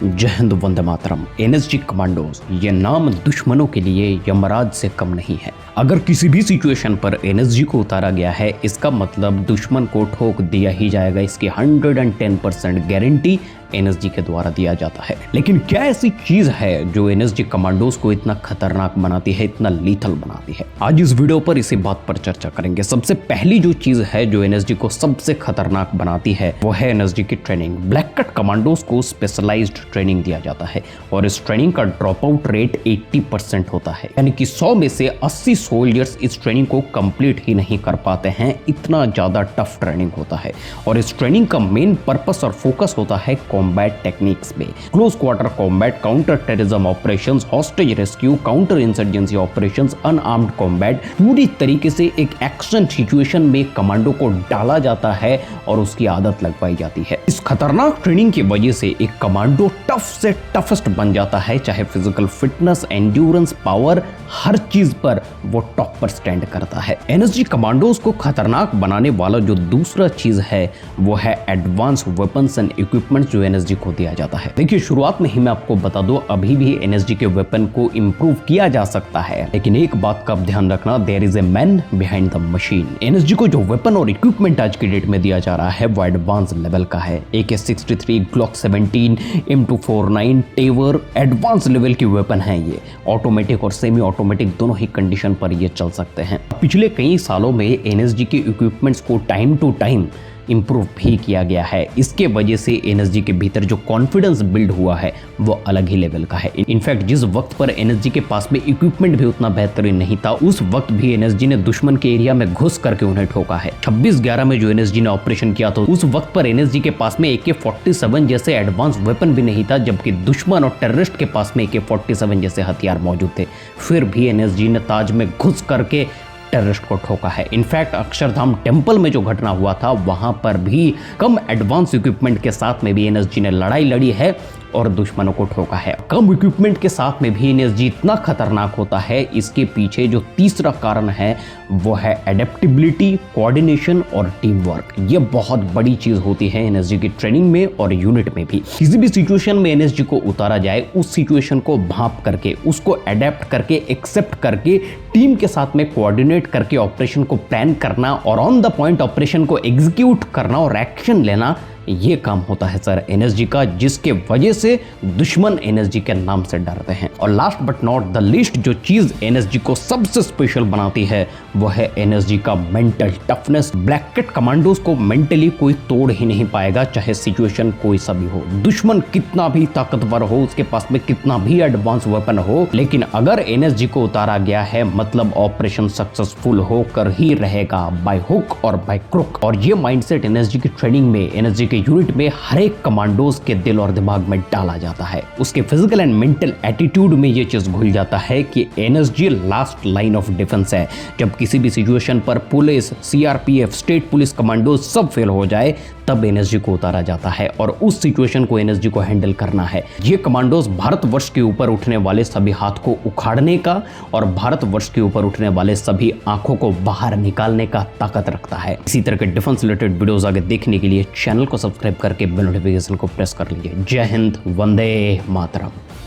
जय Hind, Vande Mataram. NSG commandos, ये नाम दुश्मनों के लिए यमराज से कम नहीं है। अगर किसी भी सिचुएशन पर एनएसजी को उतारा गया है, इसका मतलब दुश्मन को ठोक दिया ही जाएगा। इसकी 110% गारंटी एनएसजी के द्वारा दिया जाता है। लेकिन क्या ऐसी चीज है जो एनएसजी कमांडोज को इतना खतरनाक बनाती है, इतना लीथल बनाती है? आज इस वीडियो पर इसी बात पर चर्चा करेंगे। सबसे पहली जो चीज है जो एनएसजी को सबसे खतरनाक बनाती है वो है एनएसजी की ट्रेनिंग। ब्लैक कट कमांडोज को स्पेशलाइज्ड ट्रेनिंग दिया जाता है और इस ट्रेनिंग का ड्रॉप आउट रेट 80% होता है, यानी कि 100 में से 80 सोल्जर्स इस ट्रेनिंग को कंप्लीट ही नहीं कर पाते हैं। इतना ज्यादा टफ ट्रेनिंग होता है और इस ट्रेनिंग का मेन पर्पस और फोकस होता है कॉम्बैट टेक्निक्स पे। Close quarter combat, counter terrorism operations, hostage rescue, counter insurgency operations, unarmoured combat, पूरी तरीके से एक एक्शन सिचुएशन में कमांडो को डाला जाता है और उसकी आदत लगवाई जाती है। इस खतरनाक ट्रेनिंग की वजह से एक कमांडो टफ से टफेस्ट बन जाता है, चाहे फिजिकल फिटनेस, एंड्योरेंस, पावर, हर चीज पर वो टॉप पर स्टैंड करता है। एनएसजी कमांडोज को खतरनाक बनाने वाला जो दूसरा चीज है वो है एडवांस वेपन्स एंड इक्विपमेंट्स जो एनएसजी को दिया जाता है। देखिए, शुरुआत में ही मैं आपको बता दूं, अभी भी एनएसजी के वेपन को इंप्रूव किया जा सकता है, लेकिन एक बात का ध्यान रखना, there is a man behind the machine. NSG को जो वेपन और इक्विपमेंट आज की डेट में दिया जा रहा है वो एडवांस लेवल का है। AK-63, Glock 17, M249, Tavor advance level की वेपन है। ये ऑटोमेटिक और सेमी ऑटोमेटिक दोनों ही कंडीशन पर ये चल सकते हैं। पिछले कई सालों में एनएसजी के इक्विपमेंट्स को टाइम टू टाइम इंप्रूव भी किया गया है। इसके वजह से एनएसजी के भीतर जो कॉन्फिडेंस बिल्ड हुआ है वो अलग ही लेवल का है। इनफैक्ट जिस वक्त पर एनएसजी के पास में इक्विपमेंट भी उतना बेहतरीन नहीं था, उस वक्त भी एनएसजी ने दुश्मन के एरिया में घुस करके उन्हें ठोका है। 26/11 में जो एनएसजी ने ऑपरेशन किया था, उस वक्त पर एनएसजी के पास में AK-47 जैसे एडवांस वेपन भी नहीं था, जबकि दुश्मन और टेररिस्ट के पास में AK-47 जैसे हथियार मौजूद थे। फिर भी एनएसजी ने ताज में घुस करके टेररिस्ट को ठोका है। इनफैक्ट अक्षरधाम टेम्पल में जो घटना हुआ था वहां पर भी कम एडवांस इक्विपमेंट के साथ में भी एनएसजी ने लड़ाई लड़ी है और दुश्मनों को ठोका है। कम इक्विपमेंट के साथ में भी एनएसजी इतना खतरनाक होता है, इसके पीछे जो तीसरा कारण है वो है एडेप्टेबिलिटी, कोऑर्डिनेशन और टीम वर्क। ये बहुत बड़ी चीज होती है एनएसजी की ट्रेनिंग में और यूनिट में भी। किसी भी सिचुएशन में एनएसजी को उतारा जाए, उस सिचुएशन को भांप करके, उसको अडेप्ट करके, एक्सेप्ट करके, टीम के साथ में कोऑर्डिनेट करके ऑपरेशन को प्लान करना और ऑन द पॉइंट ऑपरेशन को एग्जीक्यूट करना और एक्शन लेना, ये काम होता है सर एनएसजी का, जिसके वजह से दुश्मन एनएसजी के नाम से डरते हैं। और last but not the least, जो चीज एनएसजी को सबसे स्पेशल बनाती है वो है एनएसजी का mental toughness. Black cut commandos को मेंटली कोई तोड़ ही नहीं पाएगा, चाहे सिचुएशन कोई सा भी हो। दुश्मन कितना भी ताकतवर हो, उसके पास में कितना भी एडवांस वेपन हो, लेकिन अगर एनएसजी को उतारा गया है मतलब ऑपरेशन सक्सेसफुल होकर ही रहेगा, बाय हुक और बाय क्रुक। और ये माइंडसेट एनएसजी की ट्रेनिंग में, एनएसजी के यूनिट में हर एक कमांडोज के दिल और दिमाग में डाला जाता है। उसके फिजिकल एंड मेंटल एटीट्यूड में ये चीज घुल जाता है कि NSG last line of defence है। जब किसी भी सिचुएशन पर police, CRPF, state police commandos सब फेल हो जाए, तब एनएसजी को उतारा जाता है और उस सिचुएशन को एनएसजी को हैंडल करना है। ये कमांडोज भारतवर्ष के ऊपर उठने वाले सभी हाथ को उखाड़ने का और भारतवर्ष के ऊपर उठने वाले सभी आंखों को बाहर निकालने का ताकत रखता है। इसी तरह के डिफेंस रिलेटेड वीडियोस आगे देखने के लिए चैनल को सब्सक्राइब करके बेल नोटिफिकेशन को प्रेस कर लीजिए। जय हिंद, वंदे मातरम।